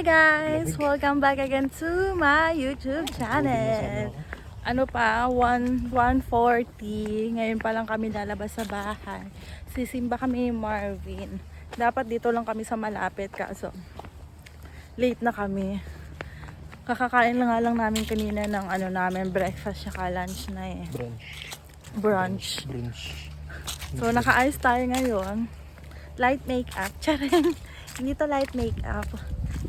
Hi guys! Welcome back again to my YouTube channel. Ano pa, 1:40. Ngayon pa lang kami lalabas sa bahay. Sisimba kami ni Marvin. Dapat dito lang kami sa malapit kaso late na kami. Kakakain lang nga lang namin kanina ng namin breakfast saka lunch na eh. Brunch. So nakaayos tayo ngayon. Light makeup. Charing. Hindi to light makeup.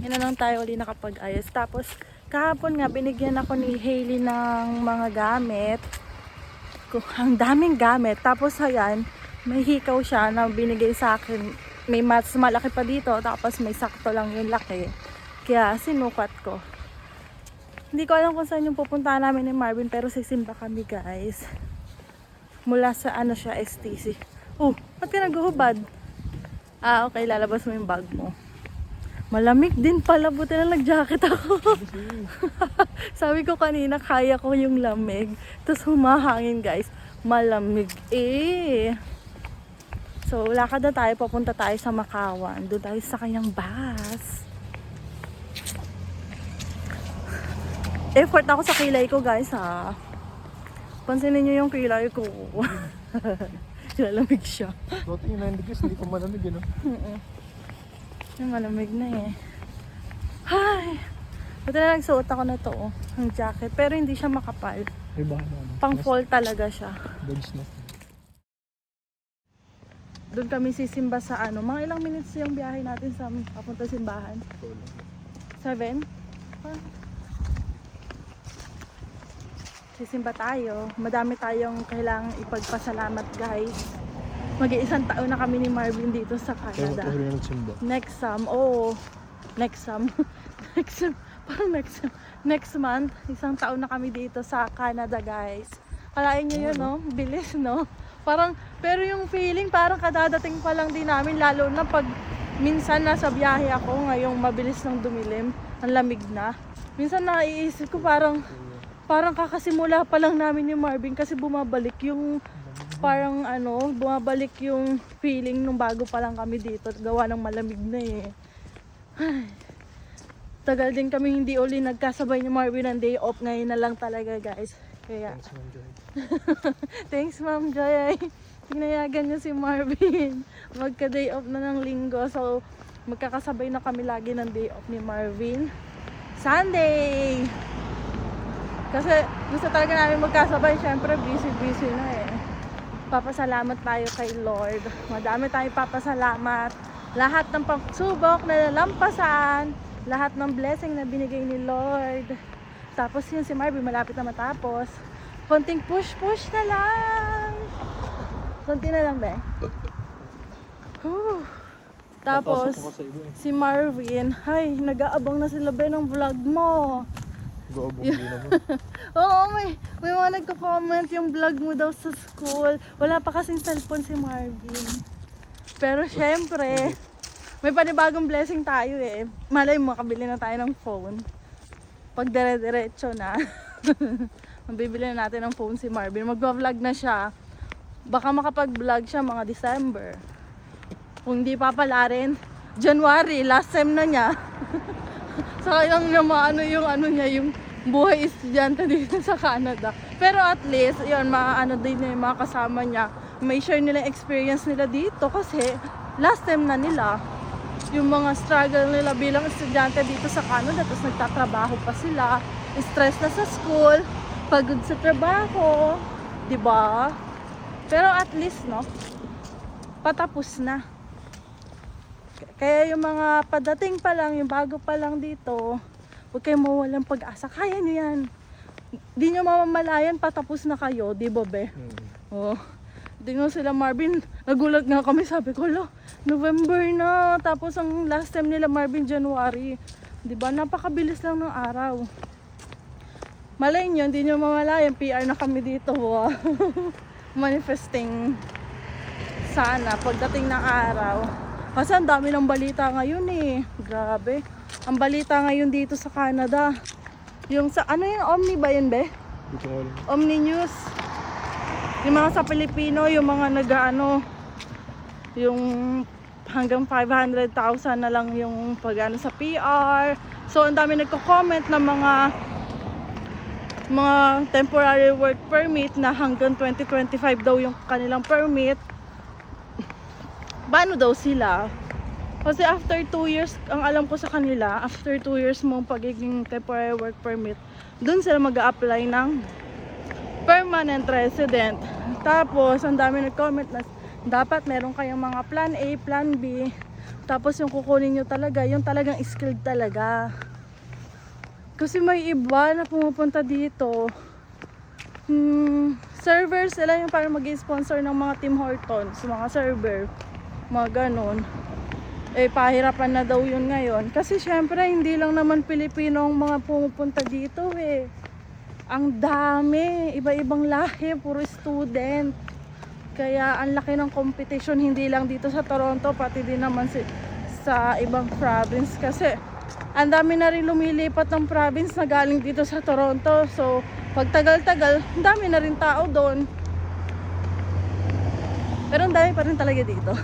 Yan na lang tayo ulit nakapag-ayos. Tapos kahapon nga binigyan ako ni Hailey ng mga gamit. Ang daming gamit. Tapos ayan, may hikaw siya na binigay sa akin. May mas malaki pa dito. Tapos may sakto lang yung laki. Kaya sinukat ko. Hindi ko alam kung saan yung pupuntahan namin ni Marvin. Pero sisimba kami guys. Mula sa siya, STC. Oh, ba't ka naghuhubad? Ah, okay. Lalabas mo yung bag mo. Malamig din pala. Buti na nag-jacket ako. Sabi ko kanina, kaya ko yung lamig. Tapos humahangin guys. Malamig eh. So, lakad na tayo. Papunta tayo sa Makawan. Doon tayo sa kanyang bus. Effort ako sa kilay ko guys ha. Pansinin nyo yung kilay ko. Lalamig siya. Dati yung 9 degrees, hindi pa malamig yun. Yung malamig na eh. Ay! Buti na nagsuot ako na to, ang jacket. Pero hindi siya makapal. Iba na. Pang fall talaga siya. Dogs na. Doon kami sisimba sa mga ilang minutes yung biyahe natin sa papunta simbahan? 7? Sisimba tayo. Madami tayong kailangang ipagpasalamat guys. Mag-iisang taon na kami ni Marvin dito sa Canada. Next month, isang taon na kami dito sa Canada guys. Kalain nyo yun no? Bilis no? Pero yung feeling parang kadadating pa lang din namin. Lalo na pag minsan nasa biyahe ako, ngayong mabilis nang dumilim. Ang lamig na. Minsan naiisip ko parang kakasimula pa lang namin ni Marvin kasi bumabalik yung bumabalik yung feeling nung bago pa lang kami dito. Gawa ng malamig na eh. Ay, tagal din kami hindi uli nagkasabay ni Marvin ng day off. Ngayon na lang talaga guys. Kaya Thanks Ma'am Joy. Thanks Ma'am Joy. Pinayagan niya si Marvin. Magka-day off na ng linggo. So magkakasabay na kami lagi ng day off ni Marvin. Sunday! Kasi gusto talaga namin magkasabay. Siyempre busy na eh. Papasalamat tayo kay Lord. Madami tayong papasalamat. Lahat ng pagsubok na nalampasan. Lahat ng blessing na binigay ni Lord. Tapos yun si Marvin malapit na matapos. Konting push na lang. Konti na lang ba? Tapos si Marvin, ay nag-aabang na sila ba ng vlog mo? Go-abong din naman. Oo, may mga nagko-comment yung vlog mo daw sa school. Wala pa kasing cellphone si Marvin. Pero syempre, may panibagong blessing tayo eh. Malay mo, makabili na tayo ng phone. Pag dire-diretso na, mabibili na natin ng phone si Marvin. Mag-vlog na siya. Baka makapag-vlog siya mga December. Kung hindi pa pala rin, January, last sem na niya. Sayang naman yung buhay estudyante dito sa Canada. Pero at least, yun, din yung mga kasama niya. May share nila experience nila dito kasi last time na nila. Yung mga struggle nila bilang estudyante dito sa Canada. Tapos nagtatrabaho pa sila. Stress na sa school. Pagod sa trabaho. Diba? Pero at least, no? Patapos na. Kaya yung mga padating pa lang, yung bago pa lang dito, huwag kayong mawalang pag-asa. Kaya nyo yan. Di nyo mamamalayan, patapos na kayo. Di ba, be? Oh. Di nyo sila Marvin. Nagulat nga kami. Sabi ko, November na. Tapos ang last time nila Marvin, January. Di ba? Napakabilis lang ng araw. Malay nyo, di nyo mamalayan. PR na kami dito. Wow. Manifesting sana pagdating ng araw. Kasi ang dami ng balita ngayon eh. Grabe. Ang balita ngayon dito sa Canada. Yung sa, yung Omni ba yun, be? Omni News. Yung mga sa Pilipino, yung mga yung hanggang 500,000 na lang yung pag-ano sa PR. So ang dami nagko-comment na mga temporary work permit na hanggang 2025 daw yung kanilang permit. Paano daw sila? Kasi after 2 years, ang alam ko sa kanila, after 2 years mong pagiging temporary work permit, dun sila mag-a-apply ng permanent resident. Tapos, ang dami nag-comment na dapat meron kayong mga plan A, plan B. Tapos yung kukunin nyo talaga, yung talagang skilled talaga. Kasi may iba na pumupunta dito. Server sila yung parang mag-sponsor ng mga Tim Hortons, mga server, mga ganon. Eh, pahirapan na daw yun ngayon. Kasi syempre, hindi lang naman Pilipino ang mga pumupunta dito eh. Ang dami, iba-ibang lahi, puro student. Kaya ang laki ng competition, hindi lang dito sa Toronto, pati din naman sa ibang province. Kasi ang dami na rin lumilipat ng province na galing dito sa Toronto. So, pag tagal-tagal, ang dami na rin tao doon. Pero ang dami pa rin talaga dito.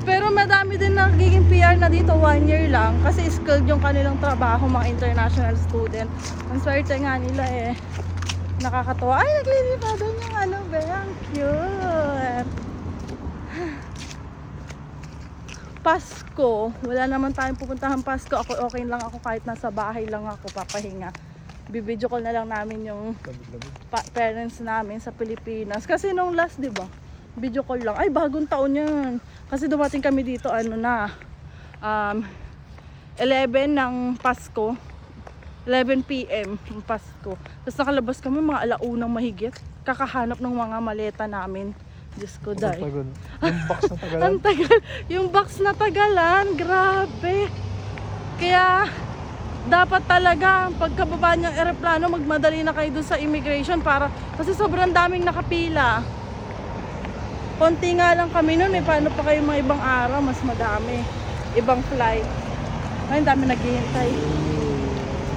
Pero madami din nagiging PR na dito 1 year lang. Kasi skilled yung kanilang trabaho, mga international student. Ang swerte nga nila eh. Nakakatawa. Ay, naglilipa doon yung ano ba? Ang cute. Pasko. Wala naman tayong pupuntahan Pasko. Ako okay lang ako kahit nasa bahay lang ako papahinga. Bibidyo call na lang namin yung parents namin sa Pilipinas. Kasi nung last, di ba? Video call lang. Ay, bagong taon yan. Kasi dumating kami dito, 11 ng Pasko. 11 PM ng Pasko. Tapos nakalabas kami mga alaunang mahigit. Kakahanap ng mga maleta namin. Diyos ko, dahil. Yung box na tagalan. Ang tagal. Yung box na tagalan. Grabe. Kaya, dapat talaga, pagkababa niyang eroplano, magmadali na kayo dun sa immigration kasi sobrang daming nakapila. Konti nga lang kami nun eh. Paano pa kayo mga ibang araw? Mas madami. Ibang flight. Ay, ang dami naghihintay.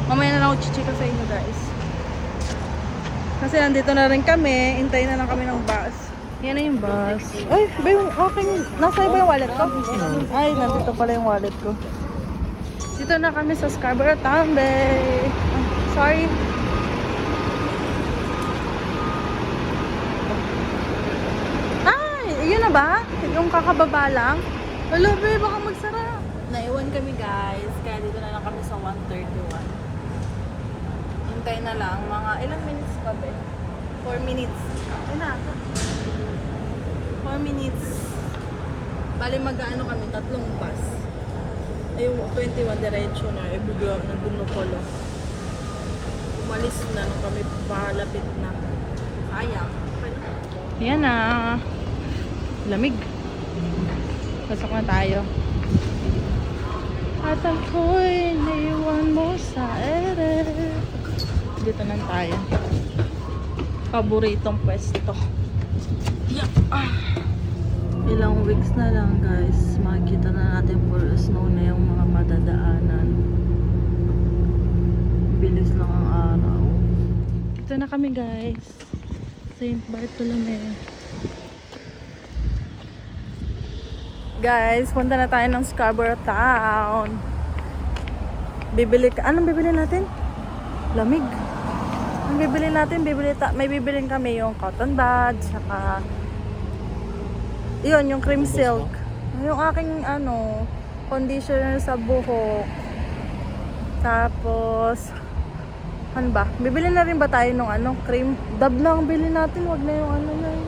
Mamaya na lang ako chichika sa inyo, guys. Kasi nandito na rin kami. Hintayin na lang kami ng bus. Yan na yung bus. Ay, ba yung aking... Nasa ba yung wallet ko? Ay, nandito pala yung wallet ko. Dito na kami sa Scarborough Tambay. Sorry. Yun na ba? Yung kakababa lang? Wala ba, baka magsara. Naiwan kami guys, kaya dito na lang kami sa 131. Hintay na lang, mga ilang minutes pa ba? 4 minutes. Ay na, 4 minutes. Bali mag-ano kami, 3 bus. Ay, 21 diretso na, bigla nandun na pala. Umalis na nung kami palapit na. Sayang. Yan na. Lamig. Pasok na tayo. At ako'y naiwan mo sa ere. Dito na tayo. Paboritong pwesto. Yeah. Ilang weeks na lang guys. Makikita na natin full snow na yung mga madadaanan. Bilis lang ang araw. Ito na kami guys. St. Bartolome. Guys, punta na tayo ng Scarborough Town. Anong bibili natin? Lamig. Ang bibili natin, may bibilin kami yung cotton buds, saka yun, yung cream silk. Yung aking conditioner sa buhok. Tapos ano ba? Bibili na rin ba tayo ng cream? Dab na ang bili natin, wag na yung na yun.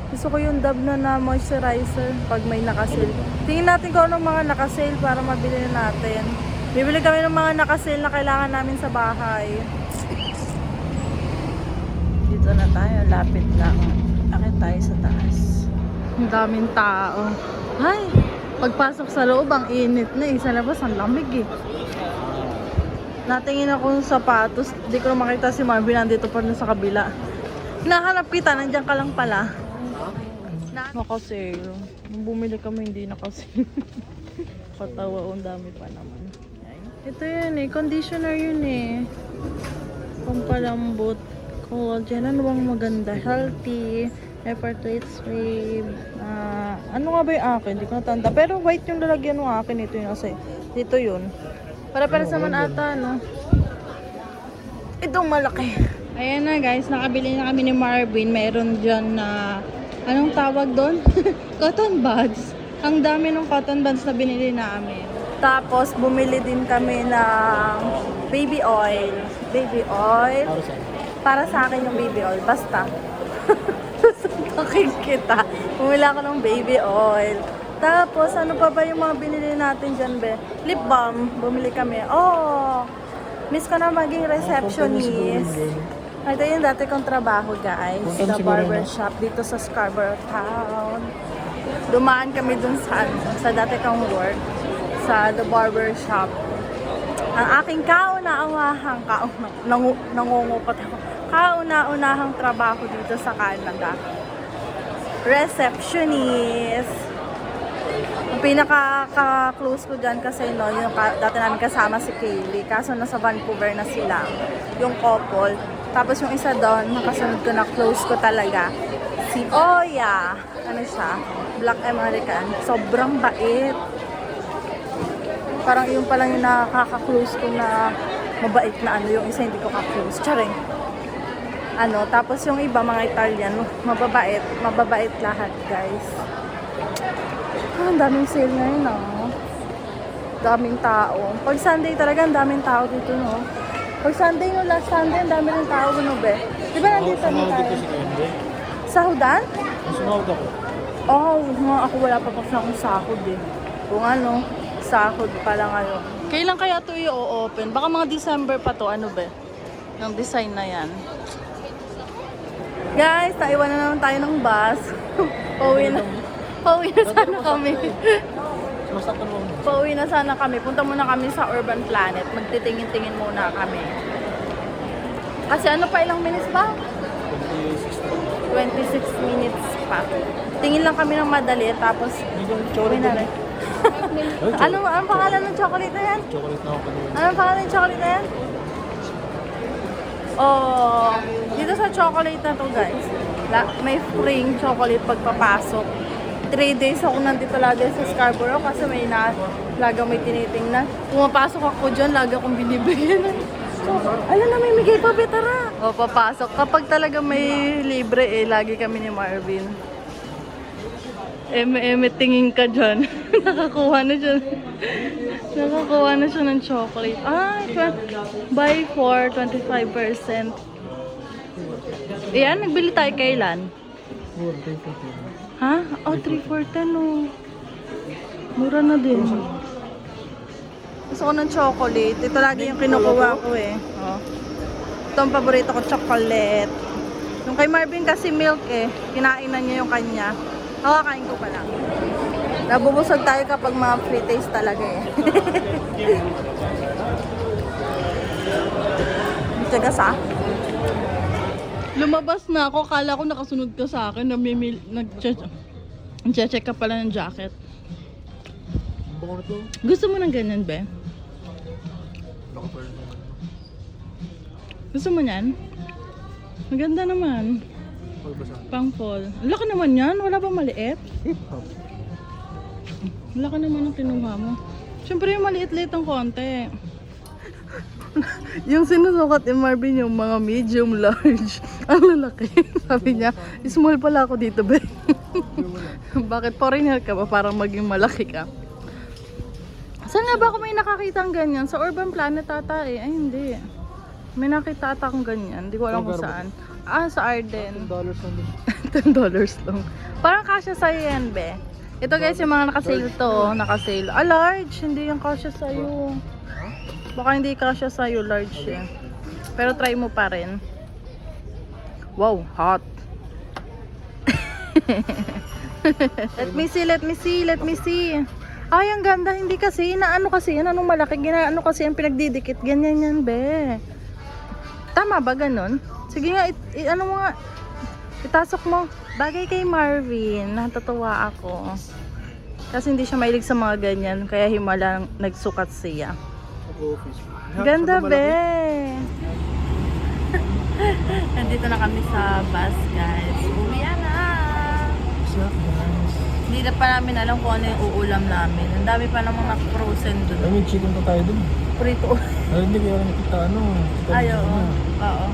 Gusto ko yung Dove na moisturizer pag may nakasale. Tingin natin kung anong mga nakasale para mabili na natin. Bibili kami ng mga nakasale na kailangan namin sa bahay. Dito na tayo, lapit lang. Akit tayo sa taas. Ang daming tao. Ay, pagpasok sa loob, ang init na eh. Sa labas, ang lamig eh. Natingin ako ng sapatos. Hindi ko na makita si Marvin. Nandito pa rin sa kabila. Hinahanap kita, nandiyan ka lang pala. Nakasale. Nung bumili kami, hindi nakasale. Katawa, ang dami pa naman. Ito yun eh, conditioner yun eh. Pampalambot. Collagen. Ano bang maganda? Healthy. Hypertlates free. nga. Ano nga ba yung akin? Hindi ko natanda. Pero white yung lalagyan ng akin. Ito yung nasa. Dito yun. Para naman ata, no? Itong malaki. Ayan na guys, nakabili na kami ni Marvin. Meron dyan na, anong tawag doon? Cotton buds. Ang dami ng cotton buds na binili namin. Tapos, bumili din kami ng baby oil. Baby oil. Para sa akin yung baby oil. Basta. Susuntokin kita. Bumili ako ng baby oil. Tapos, ano pa ba yung mga binili natin dyan, be? Lip balm. Bumili kami. Oh! Miss ko na maging receptionist. Ito yung dati kong trabaho, guys. The barber shop dito sa Scarborough Town. Dumaan kami dun sa dati kong work. Sa the barber shop. Ang aking kauna-unahang nangungupat ako. Kauna-unahang trabaho dito sa Canada. Receptionist. Ang pinaka-close ko dyan kasi no, yung dati namin kasama si Kaylee. Kaso nasa Vancouver na sila. Yung couple. Tapos yung isa doon, nakasunod ko na close ko talaga. Si Oya. Ano siya? Black American. Sobrang bait. Parang yung palang yung nakaka-close ko na mabait na ano. Yung isa hindi ko ka-close. Charing. Ano, tapos yung iba, mga Italian, mababait. Mababait lahat, guys. Ang daming sale ngayon, ah. Daming tao. Pag Sunday talaga, ang daming tao dito, no? Pag Sunday, no, last Sunday, ang dami ng tao, no, be? Di ba nandito na tayo? Sa Hudan? Sumawag ako. Oo, ako wala pa akong sahod, eh. Kung ano, sahod pa lang ngayon. Kailan kaya ito i-open? Baka mga December pa to, ano, be? Yung design na yan. Guys, naiwan na naman tayo ng bus. Pauwi na sana kami. Pauwi na sana kami. Punta muna kami sa Urban Planet. Magtitingin-tingin muna kami. Kasi ano pa, ilang minutes pa? 26 minutes pa. Tingin lang kami ng madali. Tapos, uwi na rin. Anong pangalan ng chocolate na yan? Chocolate na ako kanina. Anong pangalan ng chocolate na yan? Oh, dito sa chocolate na to, guys. May free chocolate pagpapasok. 3 days ako nandito lagi sa Scarborough kasi lagi may tinitingnan. Pumapasok ako dyan, lagi akong binibigyan. Alam na, may migay pa, betara. O, papasok. Kapag talaga may libre, lagi kami ni Marvin. Tingin ka dyan. Nakakuha na siya ng chocolate. Buy for 25%. Ayan, nagbili tayo kailan? Ha? Oh, 3 for 10, oh. Mura na din. Gusto ko ng chocolate. Ito lagi yung kinukuha ko, eh. Oh. Ito ang paborito ko, chocolate. Yung kay Marvin kasi milk, eh. Kinainan niya yung kanya. Kakain ko pa lang. Nabubusog tayo kapag mga free taste talaga, eh. Tiyagas, ah. Lumabas na ako, kala ko nakasunod ka sa akin, nag-check ka pala ng jacket. Baka ito. Gusto mo ng ganyan, be? Gusto mo yan? Maganda naman. Pang fall. Laki naman yan, wala ba maliit? Laki naman ang kinuha mo. Siyempre yung maliit-liit ang konti. Yung sinusukat ni Marvin yung mga medium, large. Ang lalaki. Sabi niya, small pala ako dito, be. Bakit foreigner ka ba? Parang maging malaki ka. Saan nga ba ako may nakakita ang ganyan? Sa Urban Planet ata, eh. Ay, hindi. May nakita ata akong ganyan. Hindi ko alam kung saan. Sa Arden. $10 lang din. $10 lang. Parang kasya sa'yo yan, be. Ito guys, yung mga nakasale to. Nakasale. Large. Hindi yung kasya sa'yo. Baka hindi kasya sa'yo, large eh. Pero try mo pa rin. Wow, hot. Let me see. Ay, ang ganda. Hindi kasi, inaano kasi yan. Anong malaki, ginaano kasi yung pinagdidikit. Ganyan yan, be. Tama ba ganun? Sige nga, ano mo nga. Itasok mo. Bagay kay Marvin. Natutuwa ako. Kasi hindi siya mahilig sa mga ganyan. Kaya himala nagsukat siya. Ganda, be. Nandito na kami sa bus, guys. Uwi na. Hindi na pa namin alam kung ano yung uulam namin. Ang dami pa namang naka-frozen Ay, doon. may chicken pa tayo dun. Prito. Ay, hindi kaya nakita ano. Ay, oo. Oo.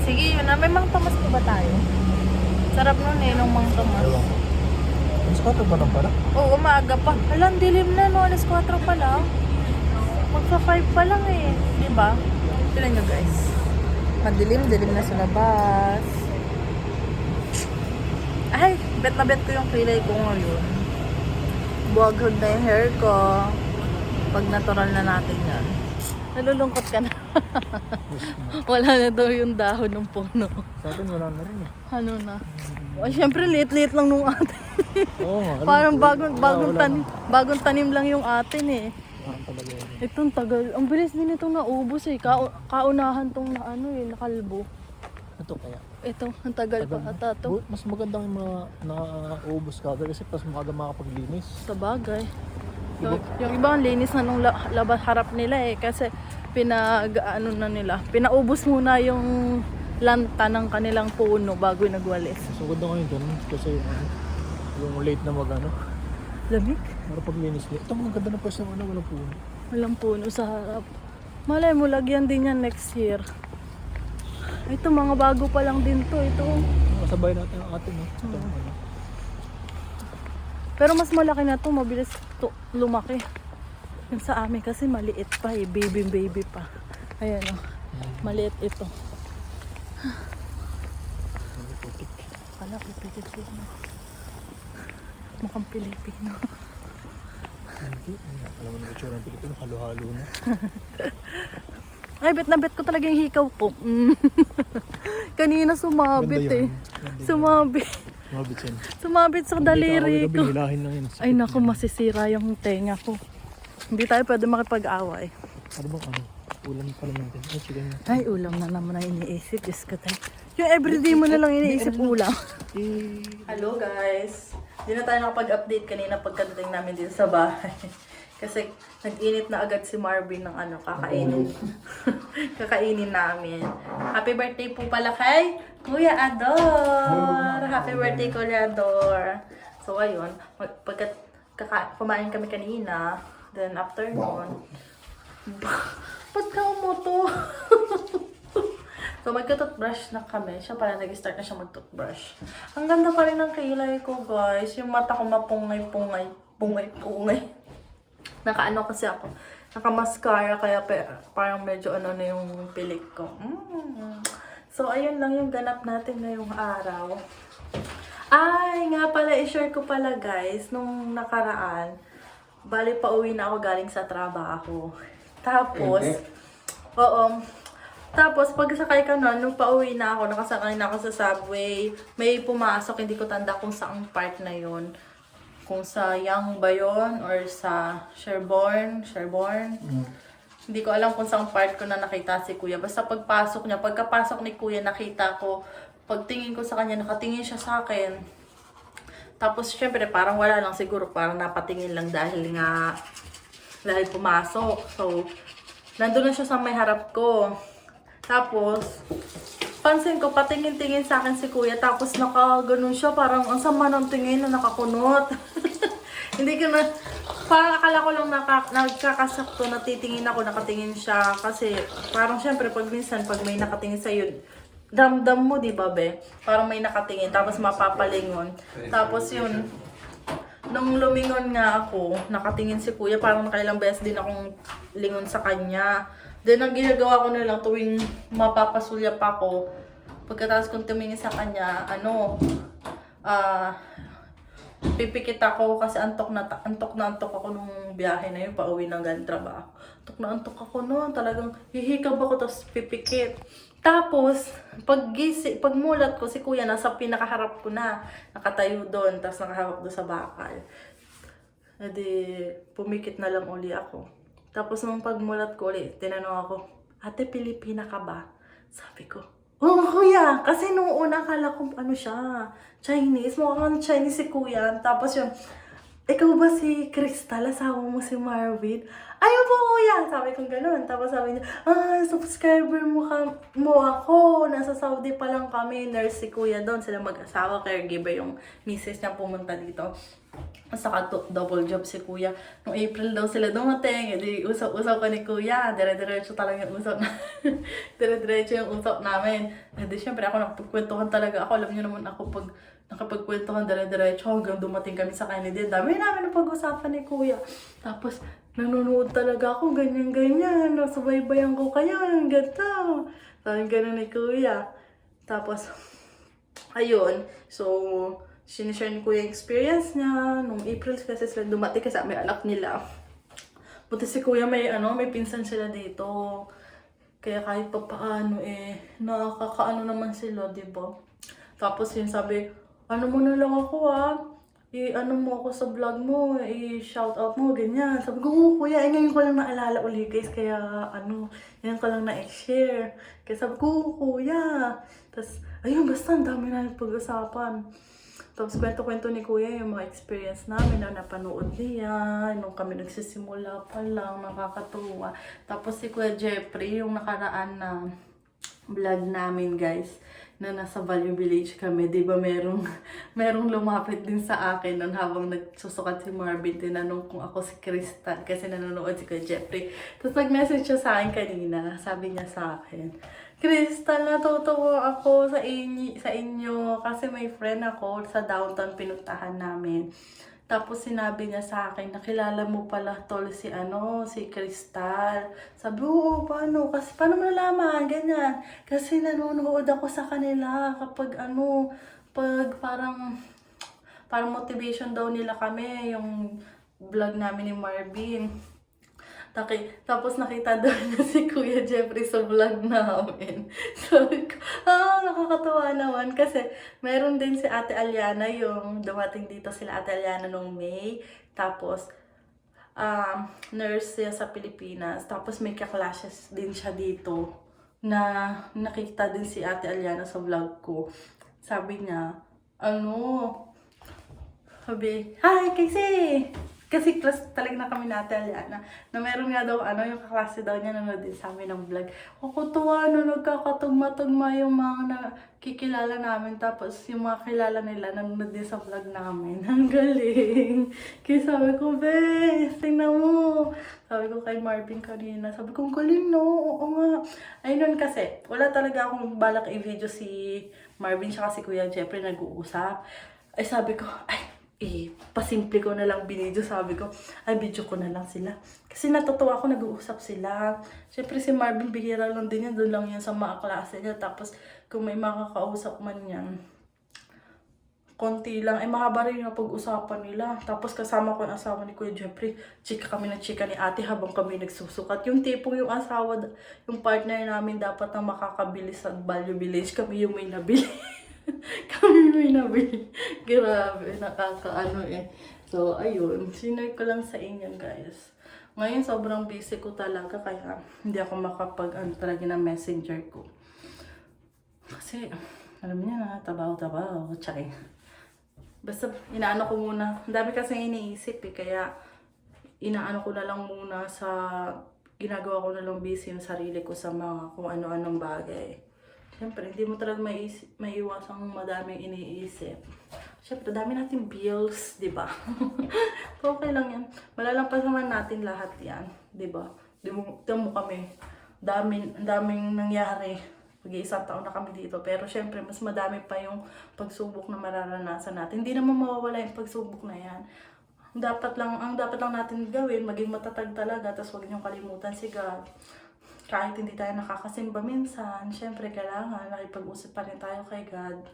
Sige, yun na. May Mang Tomas pa ba tayo? Sarap nun eh, nung Mang Tomas. Ewan ko. Mas kato ba lang pala? Oo, maaga pa. Alam, dilim na no. Alas 4 pa lang. Magsa 5 pa lang eh. Diba? Tignan nyo guys. Madilim-dilim na sa labas. Ay, bet na bet ko yung kilay ko ngayon. Buwaghag na yung hair ko. Pag natural na natin yan. Nalulungkot ka na. Wala na daw yung dahon ng puno. Sa atin wala na rin eh. Ano na? Oh, syempre, liit-liit lang nung atin. Oo nga. alam Parang ko. Wala na. bagong tanim lang yung atin eh. Talaga yun. Itong tagal. Ang bilis din itong naubos eh. Kaunahan tong na ano eh, nakalbo. Ito kaya. Ito, ang tagal pa ata to. Mas maganda yung mga nakaubos ka kasi pas maaga makapaglinis. Sa bagay. Yung iba ang linis na nung labas harap nila eh. Kasi ano na nila. Pinaubos muna yung lanta ng kanilang puno bago nagwalis. Mas maganda ngayon dun kasi yung late na mag Lamig? para paglinis nila. Ito ang ganda na pwesto ng walang puno. Walang puno sa harap. Malay mo, lagyan din yan next year. Ito, mga bago pa lang din to. Ito. Kasabay natin ang atin. Ito, Pero mas malaki na to, mabilis to lumaki. Yung sa amin kasi maliit pa eh, baby pa. Ayan o, maliit ito. putik. Kala ko Pilipino. Mukhang Pilipino. Hindi. Alam mo na itsura ng Pilipino, halo-halo na. Ay, bet na bet ko talaga yung hikaw ko. Kanina sumabit Ganda eh. yun. Ganda yun. Sumabit. Mabit yan. Sumabit sa daliri ko. Binilahin lang yan. Ay naku, masisira yung tenga ko. Hindi tayo pwede makipag-away. Ano bang ano? Ulam pa naman din. Ay, chicken na. Ay, ulam na naman ang iniisip. Diyos ko tayo. Yung everyday mo na lang iniisip ulam. Hello guys! Di na tayo nakapag-update kanina pagkadating namin dito sa bahay. Kasi nag-init na agad si Marvin ng ano, kakainin. Kakainin namin. Happy birthday po pala kay Kuya Ador! Happy birthday Kuya Ador! So ayun, pagkat kumain kami kanina, then after nun, ba't ka umuto? So magka-toothbrush na kami. Siya pala nag-start na siya mag-toothbrush. Ang ganda pa rin ng kilay ko guys. Yung mata ko mapungay-pungay. Pungay-pungay. Naka-ano kasi ako. Naka-mascara kaya parang medyo ano na yung pilik ko. So ayun lang yung ganap natin ngayong araw. Ay nga pala, i-share ko pala guys. Nung nakaraan, bali pa uwi na ako galing sa trabaho. Tapos, tapos, pag sakay ka nun, nung pauwi na ako, nakasakay na ako sa subway, may pumasok, hindi ko tanda kung saang part na yon. Kung sa Young ba yun, or sa Sherborne. Hindi ko alam kung saang part ko na nakita si Kuya. Basta pagpasok niya, pagkapasok ni Kuya, nakita ko, pagtingin ko sa kanya, nakatingin siya sa akin. Tapos, syempre, parang wala lang siguro, parang napatingin lang dahil pumasok. So, nandun na siya sa may harap ko. Tapos, pansin ko, patingin-tingin sa akin si Kuya, tapos nakaganon siya, parang ang sama ng tingin na nakakunot. Hindi ko na, parang akala ko lang nagkakasakto, natitingin ako, nakatingin siya, kasi parang syempre, pag minsan, pag may nakatingin sa'yo, damdam mo, di ba be? Parang may nakatingin, tapos mapapalingon. Tapos yun, nung lumingon nga ako, nakatingin si Kuya, parang nakailang beses din akong lingon sa kanya. Then, ang ginagawa ko na lang tuwing mapapasulyap ako, pagkatapos kong tumingin sa kanya, pipikit ako kasi antok na antok ako nung biyahe na yun, pauwi ng galing trabaho. Antok ako noon, talagang hihikab ako, tapos pipikit. Tapos, pagmulat ko, si Kuya nasa pinakaharap ko na, nakatayo doon, tapos nakahawak doon sa bakal. Edi, pumikit na lang uli ako. Tapos nung pagmulat ko ulit, tinanong ako, Ate, Pilipina ka ba? Sabi ko, oo Kuya! Kasi nung una akala ko ano siya, Chinese. Mukhang Chinese si Kuya. Tapos yung ikaw ba si Crystal? Asawa mo si Marvin? Ayun po kuya! Sabi kong ganun. Tapos sabi niya, subscriber mo ako. Nasa Saudi pa lang kami. Nurse si kuya doon. Sila mag-asawa. Caregiver yung misis niya pumunta dito. Saka double job si kuya. Noong April daw sila dumating. Edi usap-usap ko ni kuya. Dire-diretso talaga yung usap na. Dire-diretso yung usap namin. Edi syempre ako nakapagkwentuhan talaga ako. Alam niyo naman ako pag nakapagkwentuhan dire-diretso hanggang dumating kami sa Kennedy. Dami namin ang pag-usapan ni kuya. Tapos nanonood talaga ako, ganyan-ganyan. Nasubaybayan ko kayo, ang ganda. Sabi ganun ni kuya. Tapos, ayun. So, sinishare ni kuya yung experience niya. Nung April kasi sila dumating kasi may anak nila. Buti si kuya may pinsan sila dito. Kaya kahit pa paano nakakaano naman sila, di ba? Tapos yun sabi, ano mo na lang ako i-ano mo ako sa vlog mo, i-shout out mo, ganyan. Sabi ko, kuya, ngayon ko lang naalala uli guys, kaya ngayon ko lang na-share. Kaya sabi ko, kuya. Tapos, ayun, basta ang dami na pag-usapan. Tapos kwento-kwento ni kuya yung mga experience namin na napanood niya, nung kami nagsisimula pa lang, nakakatuwa. Tapos si Kuya Jeffrey, yung nakaraan na vlog namin guys, na nasa Value Village kami, di ba merong lumapit din sa akin nun habang nagsusukat si Marvin, tinanong kung ako si Crystal kasi nanonood si Kuya Jeffrey. Tapos nag-message siya sa akin kanina, sabi niya sa akin, Crystal, natutuwa ako sa inyo kasi may friend ako sa downtown pinuntahan namin. Tapos sinabi niya sa akin, nakilala mo pala tol si Crystal. Sabi, oo, paano? Kasi paano mo nalaman? Ganyan. Kasi nanonood ako sa kanila kapag pag parang motivation daw nila kami, yung vlog namin ni Marvin. Tapos nakita daw niya si Kuya Jeffrey sa vlog namin. Sabi ko, nakakatawa naman. Kasi meron din si Ate Aliana, yung dumating dito sila Ate Aliana nung May. Tapos, nurse siya sa Pilipinas. Tapos may kaklasses din siya dito na nakita din si Ate Aliana sa vlog ko. Sabi niya, sabi, hi, Casey! Kasi class talaga na kami natin na meron nga daw yung kaklase daw niya nanonood din sa amin ng vlog. Kukutuwa nagkakatugma-tugma yung mga nakikilala namin, tapos yung mga kilala nila nanonood din sa vlog namin. Ang galing! Kaya sabi ko, bes, tingnan mo! Sabi ko kay Marvin kanina, sabi ko, ang galing no, oo nga. Ayun kasi, wala talaga akong balak i-video si Marvin siya kasi Kuya Jeffrey nag-uusap. Ay sabi ko, pasimple ko na lang binidyo, sabi ko, video ko na lang sila. Kasi natutuwa ako, nag-uusap sila. Siyempre si Marvin, bihira lang din yan, doon lang yan sa mga klase niya. Tapos kung may makakausap man yan, konti lang, mahaba rin yung pag-usapan nila. Tapos kasama ko yung asawa ni Kuya Jeffrey, chika kami na chika ni ate habang kami nagsusukat. Yung tipong yung asawa, yung partner namin dapat na makakabili sa Value Village, kami yung may nabili. Kami may nabili. Grabe, nakakaano So, ayun. Sinare ko lang sa inyo, guys. Ngayon, sobrang busy ko talaga. Kaya, hindi ako talaga ng messenger ko. Kasi, alam niyo na, tabaw-tabaw. Tsaka, basta, inaano ko muna. Ang dami kasi iniisip Kaya, inaano ko na lang muna ginagawa ko na lang busy yung sarili ko sa mga kung ano-anong bagay. Siyempre, hindi mo talaga maiiwasang madaming iniisip. Siyempre, dami natin bills, di ba? Okay lang yan. Malalampas naman natin lahat yan, di ba? Di mo kami, daming nangyari. Pag-iisang taon na kami dito. Pero siyempre, mas madami pa yung pagsubok na mararanasan natin. Hindi naman mawawala yung pagsubok na yan. Ang dapat lang natin gawin, maging matatag talaga, tapos huwag niyong kalimutan si God. Kahit hindi tayo nakakasimba minsan, syempre kailangan nakipag-usap pa rin tayo kay God.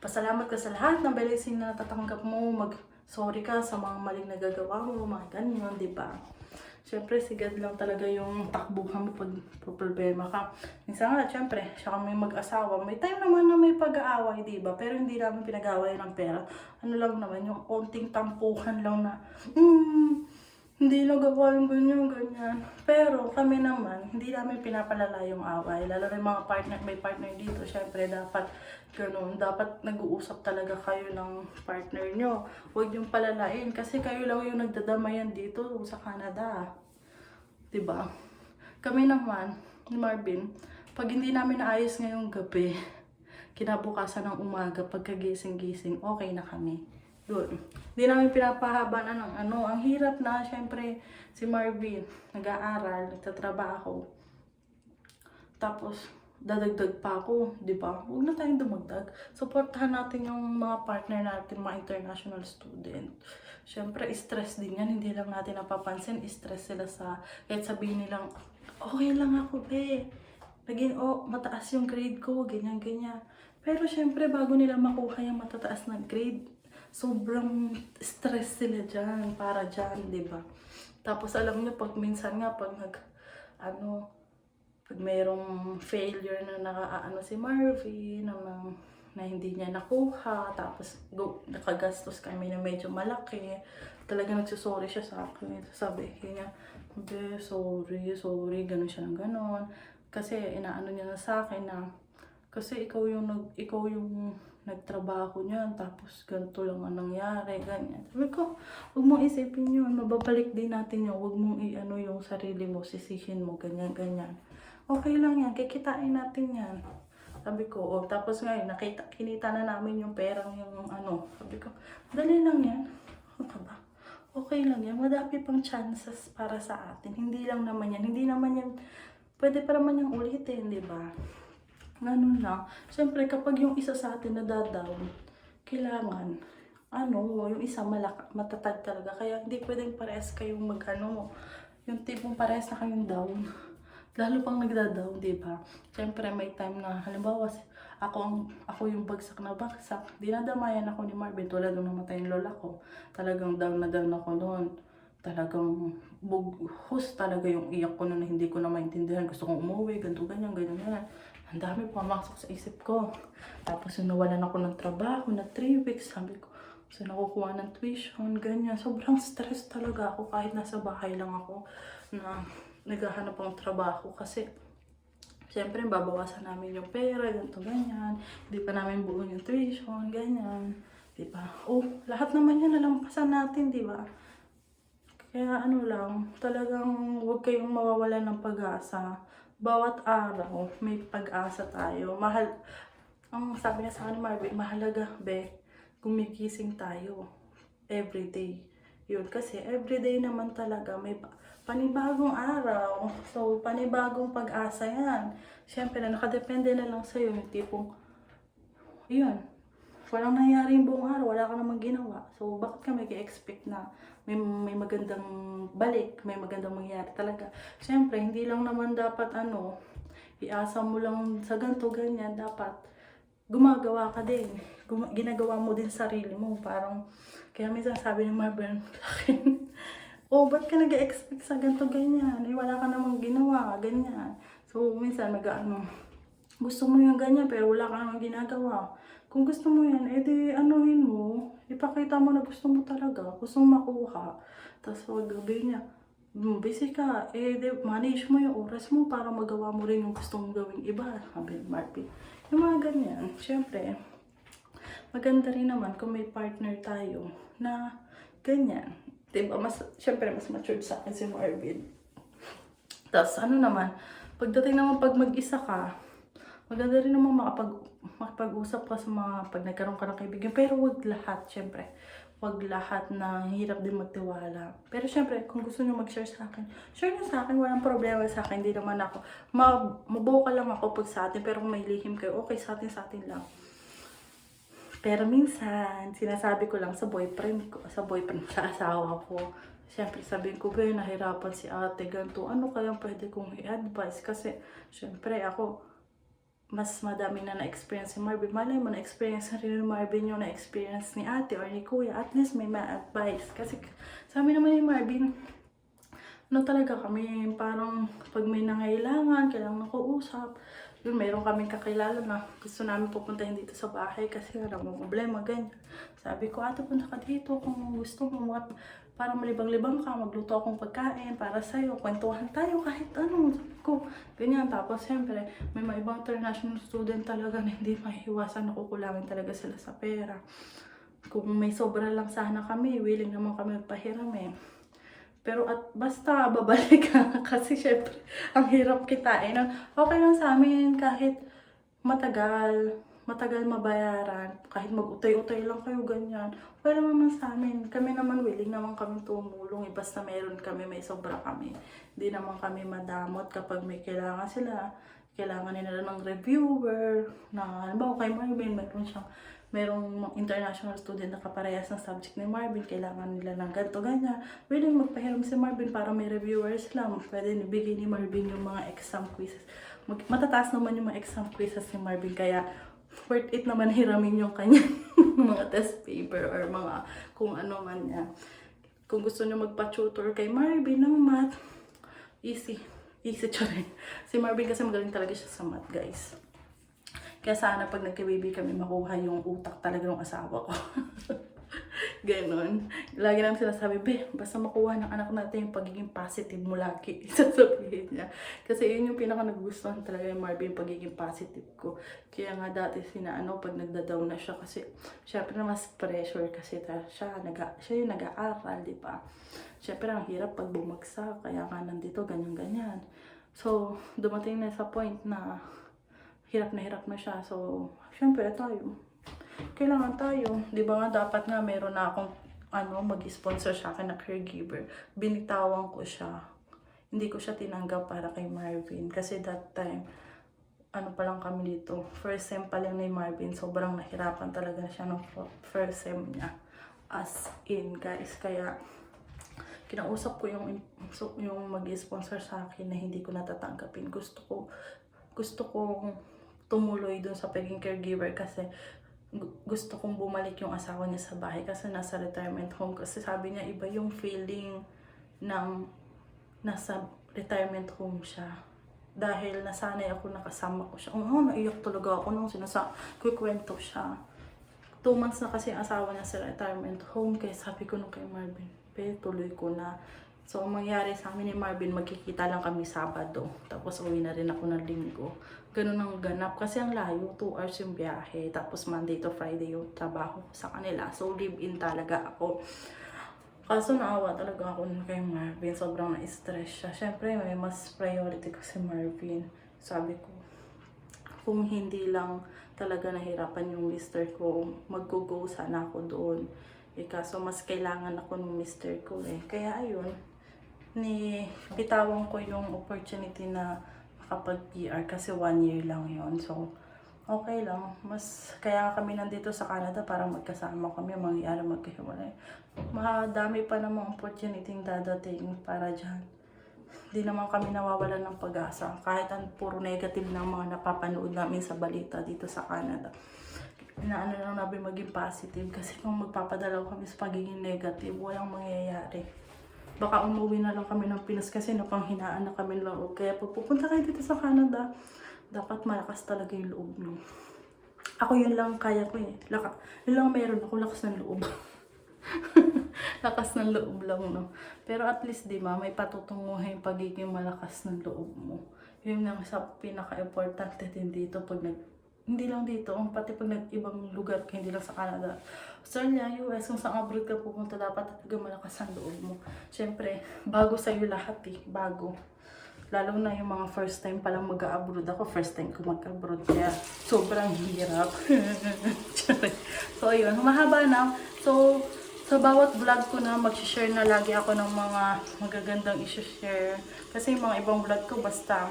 Pasalamat ka sa lahat ng blessing na natatanggap mo. Mag-sorry ka sa mga maling nagagawa mo, mga ganyan, di ba? Syempre si God lang talaga yung takbuhan mo pag problema ka. Minsan nga, syempre, siya kami mag-asawa. May time naman na may pag-aaway, di ba? Pero hindi namin pinag-aaway ng pera. Ano lang naman, yung konting tampuhan lang na, Hindi nagawa yung ganyan. Pero kami naman, hindi namin pinapalala yung away. Lalo na yung mga partner, may partner dito. Syempre, dapat ganun. Dapat nag-uusap talaga kayo ng partner nyo. Huwag yung palalain. Kasi kayo lang yung nagdadamayan dito sa Canada. 'Di ba? Kami naman, ni Marvin, pag hindi namin naayos ngayong gabi, kinabukasan ng umaga, pagkagising-gising, okay na kami. Doon. Hindi namin pinapahaba na ng ano. Ang hirap na, syempre, si Marvin, nag-aaral, nagtatrabaho. Tapos, dadagdag pa ako, di ba? Huwag na tayong dumagdag. Supportahan natin yung mga partner natin, mga international student. Syempre, stress din yan. Hindi lang natin napapansin. Stress sila sa, kahit sabihin nilang, okay lang ako, be. Naging, mataas yung grade ko, ganyan, ganyan. Pero syempre, bago nila makuha yung matataas na grade, sobrang stress sila dyan, para dyan, di ba? Tapos alam niyo, pag minsan nga, pag pag mayroong failure na nakaano si Marvin, na hindi niya nakuha, tapos nakagastos kami na medyo malaki, talaga nagsusorry siya sa akin. Sabi niya, "Be, sorry, ganun siya ng ganun." Kasi inaano niya na sa akin na, kasi ikaw yung nagtrabaho niyan, tapos ganito lang ang nangyari, ganyan. Sabi ko, huwag mong isipin yun, mababalik din natin yun, huwag mong i-ano yung sarili mo, sisihin mo, ganyan, ganyan. Okay lang yan, kikitain natin yan. Sabi ko, tapos ngayon, kinita na namin yung perang yung ano. Sabi ko, dali lang yan. Ano ka ba? Okay lang yan, madami pang chances para sa atin. Hindi naman yan, pwede pa naman yung ulitin, di ba? Ganun lang. Siyempre, kapag yung isa sa atin nadadown, kailangan, yung isa matatag talaga. Kaya hindi pwedeng parehas kayong yung tipong parehas na kayong down. Lalo pang nagda-down, di ba? Siyempre, may time na, halimbawa, ako yung bagsak na bagsak. Dinadamayan ako ni Marvin, tulad nung namatay yung lola ko. Talagang down na down ako noon. Talagang bughos talaga yung iyak ko na hindi ko na maintindihan. Gusto kong umuwi, ganito, ganyan, ganyan, ganyan. Ang dami pumasok sa isip ko. Tapos yung nawalan ako ng trabaho na 3 weeks, sabi ko, so nakukuha ng tuition, ganyan. Sobrang stress talaga ako kahit nasa bahay lang ako na naghahanap ng trabaho kasi siyempre babawasan namin yung pera, ganito, ganyan. Hindi pa namin buo yung tuition, ganyan. Diba? Lahat naman yan nalampasan natin, diba? Kaya talagang huwag kayong mawawalan ng pag-asa. Bawat araw, may pag-asa tayo. Ang sabi niya sa akin ni Marvin, mahalaga, be, gumigising tayo everyday. Yun, kasi everyday naman talaga may panibagong araw. So, panibagong pag-asa yan. Siyempre, nakadepende na lang sa'yo yung tipong, yun, walang nangyari yung buong araw, wala ka namang ginawa. So, bakit ka mag-expect na may magandang balik, may magandang mangyari talaga? Siyempre, hindi lang naman dapat iasa mo lang sa ganito, ganyan. Dapat gumagawa ka din. Ginagawa mo din sarili mo. Parang, kaya minsan sabi ni Marvin sa akin, ba't ka nag-expect sa ganito, ganyan? Wala ka namang ginawa, ganyan. So, minsan gusto mo yung ganyan pero wala ka namang ginagawa. Kung gusto mo yan, edi anuhin mo, ipakita mo na gusto mo talaga, gusto mo makuha. Tapos wag gabi niya, busy ka, manage mo yung oras mo para magawa mo rin yung gusto mong gawing iba. Sabi ni Marvin. Yung mga ganyan, syempre, maganda rin naman kung may partner tayo na ganyan. Diba? Syempre, mas matured sa akin si Marvin. Tapos pagdating naman pag mag-isa ka, maganda rin naman makapag-usap ka sa pag nagkaroon ka ng kaibigan. Pero wag lahat, syempre. Wag lahat na hirap din magtiwala. Pero syempre, kung gusto nyo mag-share sa akin, share nyo sa akin, walang problema sa akin. Hindi naman ako, mabuka lang ako pag sa atin. Pero kung may lihim kayo, okay, sa atin lang. Pero minsan, sinasabi ko lang sa boyfriend, sa asawa ko. Siyempre, sabihin ko, nahirapan si ate, ganito. Ano kayang pwede kong i-advise? Kasi, siyempre, ako, mas madami na na-experience si Marvin. Malay mo, na-experience na rin ni Marvin yung na-experience ni ate or ni kuya. At least may ma-advise. Kasi, sa amin naman ni Marvin, talaga kami, parang pag may nangailangan, kailangan makausap, Yun, meron kaming kakilala na gusto namin pupuntahin dito sa bahay kasi wala mo problema, ganyan. Sabi ko, ate, punta ka dito kung gusto mo. Para malibang-libang ka, magluto akong pagkain para sa'yo, kwentuhan tayo kahit ano. Sabi ko, ganyan. Tapos, siyempre, may mga ibang international student talaga na hindi mahihiwasan, nakukulangin talaga sila sa pera. Kung may sobra lang sana kami, willing naman kami magpahiram eh. Pero at basta babalik ka kasi syempre ang hirap kitain. Okay lang sa amin kahit matagal mabayaran, kahit mag-utay-utay lang kayo ganyan. Okay lang naman sa amin. Kami naman willing naman kami tumulong, basta meron kami, may sobra kami. Hindi naman kami madamot kapag may kailangan sila. Kailangan nila ng reviewer na halimbawa kay Marvin, merong international student na kaparehas ng subject ni Marvin, kailangan nila ng ganito, ganyan. Willing magpahiram si Marvin para may reviewers lang. Pwede nibigay ni Marvin yung mga exam quizzes. Matataas naman yung mga exam quizzes ni Marvin, kaya worth it naman hiramin yung kanyang mga test paper or mga kung ano man niya. Kung gusto niyo magpa-tutor kay Marvin ng math, easy rin. Si Marvin kasi magaling talaga siya sa math, guys. Kaya sana pag nagka-baby kami, makuha yung utak talaga ng asawa ko. Ganon. Lagi namin sinasabi, basta makuha ng anak natin yung pagiging positive mo lagi. Sasabihin niya. Kasi yun yung pinaka nagustuhan talaga yung Marvin, yung pagiging positive ko. Kaya nga dati pag nagda-down na siya, kasi syempre na mas pressure kasi siya yung nag-aaral, di ba? Syempre ang hirap pag bumagsak, kaya nga nandito, ganyan-ganyan. So, dumating na sa point na hirap na siya. So, syempre kailangan tayo. Di ba nga dapat nga meron na akong mag-sponsor sa akin na caregiver. Binitawan ko siya. Hindi ko siya tinanggap para kay Marvin. Kasi that time, pa lang kami dito. First sem pa lang ni Marvin. Sobrang nahirapan talaga siya ng first sem niya. As in, guys. Kaya, kinausap ko yung mag-sponsor sa akin na hindi ko natatanggapin. Gusto kong tumuloy dun sa pagiging caregiver kasi gusto kong bumalik yung asawa niya sa bahay kasi nasa retirement home. Kasi sabi niya iba yung feeling ng nasa retirement home siya. Dahil nasanay ako, nakasama ko siya. Naiyak talaga ako nung kukwento siya. 2 months na kasi ang asawa niya sa retirement home. Kaya sabi ko nung kay Marvin, tuloy ko na. So, ang mangyari sa amin ni Marvin, magkikita lang kami Sabado. Tapos, uwi na rin ako ng Linggo. Ganun ang ganap. Kasi ang layo, 2 hours yung biyahe. Tapos, Monday to Friday yung trabaho sa kanila. So, live-in talaga ako. Kaso, naawa talaga ako nun kay Marvin. Sobrang na-stress siya. Siyempre, may mas priority ko si Marvin. Sabi ko, kung hindi lang talaga nahirapan yung mister ko, mag-go sana ako doon. Kaso mas kailangan ako ng mister ko eh. Kaya ayun, bitawan ko yung opportunity na makapag-PR kasi 1 year lang yon. So, okay lang. Kaya kami nandito sa Canada para magkasama kami, mangyayari magkahiwalay. Madami pa namang opportunity dadating para dyan. Hindi naman kami nawawalan ng pag-asa. Kahit puro negative ng mga napapanood namin sa balita dito sa Canada. Inaano lang namin maging positive kasi kung magpapadala kami sa pagiging negative, walang mangyayari. Baka umuwi na lang kami ng Pinas kasi napanghinaan na kami loob. Kaya pag pupunta kayo dito sa Canada, dapat malakas talaga yung loob nyo. Ako yun lang kaya ko eh. Yun lang meron ako, lakas ng loob. Lakas ng loob lang, no? Pero at least, di ba, may patutunguhin yung pagiging malakas ng loob mo. Yun lang sa pinaka-importante din dito pag hindi lang dito, pati pag nag-ibang lugar ka, hindi lang sa Canada. Australia, US, kung saan abroad ka pupunta, dapat talaga malakas ang loob mo. Siyempre, bago sa'yo lahat eh, bago. Lalo na yung mga first time palang mag-abroad ako, first time ko mag-abroad, kaya sobrang hirap. So, ayun, mahaba na. So, sa bawat vlog ko na, mag-share na lagi ako ng mga magagandang i-share. Kasi yung mga ibang vlog ko, basta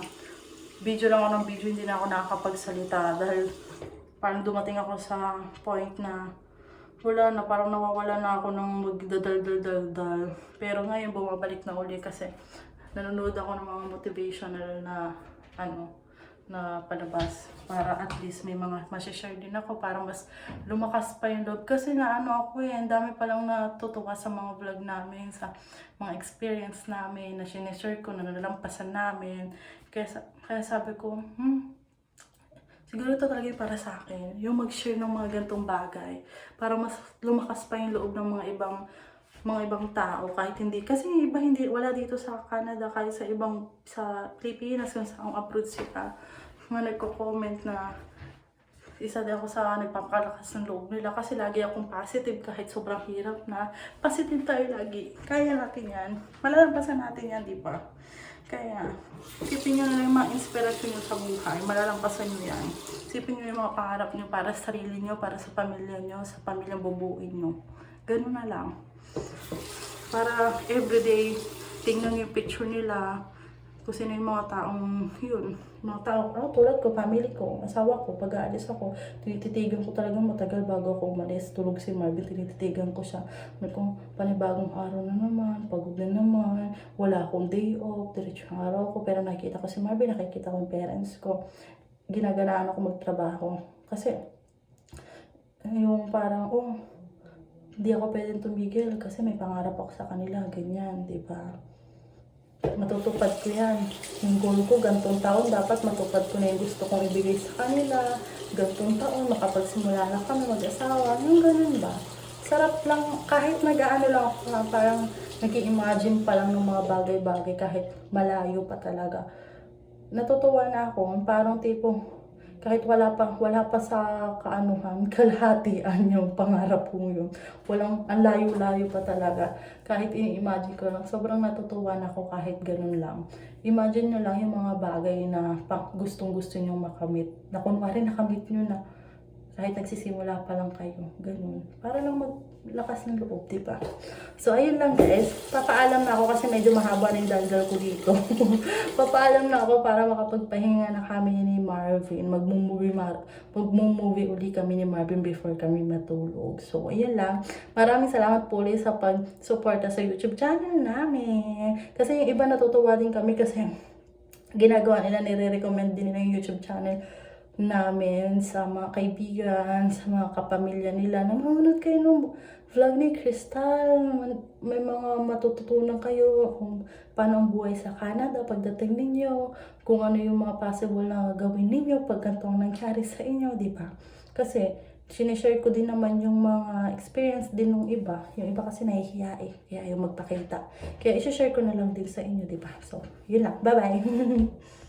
video lang ako ng video, hindi na ako nakakapagsalita dahil parang dumating ako sa point na wala na, parang nawawala na ako ng magdadal-dal-dal. Pero ngayon bumabalik na uli kasi nanonood ako ng mga motivational na na palabas para at least may mga masishare din ako para mas lumakas pa yung loob. Kasi ako ang dami palang natutuwa sa mga vlog namin, sa mga experience namin na sinishare ko, na nalampasan namin. Kaya sabi ko, siguro ito talaga yung para sa akin. Yung mag-share ng mga gantong bagay. Para mas lumakas pa yung loob ng mga ibang tao kahit hindi kasi yung iba hindi wala dito sa Canada kahit sa Pilipinas kung saan abroad sila mga nagko-comment na isa din ako sa nagpapakalakas ng loob nila kasi lagi akong positive kahit sobrang hirap na positive tayo lagi kaya natin yan malalampasan natin yan di ba kaya isipin nyo na lang yung mga inspirasyon nyo sa buhay malalampasan nyo yan isipin nyo yung mga pangarap nyo para sa sarili nyo para sa pamilya nyo sa pamilyang bubuin nyo ganun na lang para everyday tingnan yung picture nila kung sino yung mga taong yun mga tao tulad ko, family ko, asawa ko pag aalis ako, tinititigan ko talaga matagal bago ako umalis tulog si Marvin, tinititigan ko siya kung panibagong araw na naman pagod na naman, wala akong day off diretso ang araw ko, pero nakikita ko si Marvin nakikita ko yung parents ko ginaganaan ako magtrabaho kasi yung parang hindi ako pwedeng tumigil kasi may pangarap ako sa kanila, ganyan, di ba? Matutupad ko yan. Yung goal ko, gantong taon, dapat matupad ko na yung gusto kong ibigay sa kanila. Gantong taon, makapagsimula na kami mag-asawa. Yung ganun ba? Sarap lang, kahit nag-ano lang ako, parang nag-i-imagine pa lang ng mga bagay-bagay kahit malayo pa talaga. Natutuwa na ako, parang tipo, kahit wala pa sa kaanuhan, kalahatian yung pangarap ko yun. Ang layo-layo pa talaga. Kahit ini-imagine ko lang, sobrang natutuwa na ako kahit ganun lang. Imagine nyo lang yung mga bagay na gustong-gusto nyo makamit. Na kunwari nakamit nyo na kahit nagsisimula pa lang kayo. Ganun. Para lang maglakas ng loob, diba? So, ayun lang guys. Papaalam na ako kasi medyo mahaba na yung daldal ko dito. Papaalam na ako para makapagpahinga na kami ni Marvin. Mag-movie uli kami ni Marvin before kami matulog. So, ayun lang. Maraming salamat po ulit sa pag-suporta sa YouTube channel namin. Kasi yung iba natutuwa din kami kasi ginagawa nila, nire-recommend din nila yung YouTube channel namin sa mga kaibigan, sa mga kapamilya nila na manonood kayo ng vlog ni Crystal. May mga matututunan kayo kung paano ang buhay sa Canada pagdating ninyo, kung ano yung mga possible na gawin ninyo pag ganito ang nangyari sa inyo, di ba? Kasi sinishare ko din naman yung mga experience din ng iba. Yung iba kasi nahihiya kaya yung magpakita. Kaya isishare ko na lang din sa inyo, di ba? So, yun lang. Bye-bye!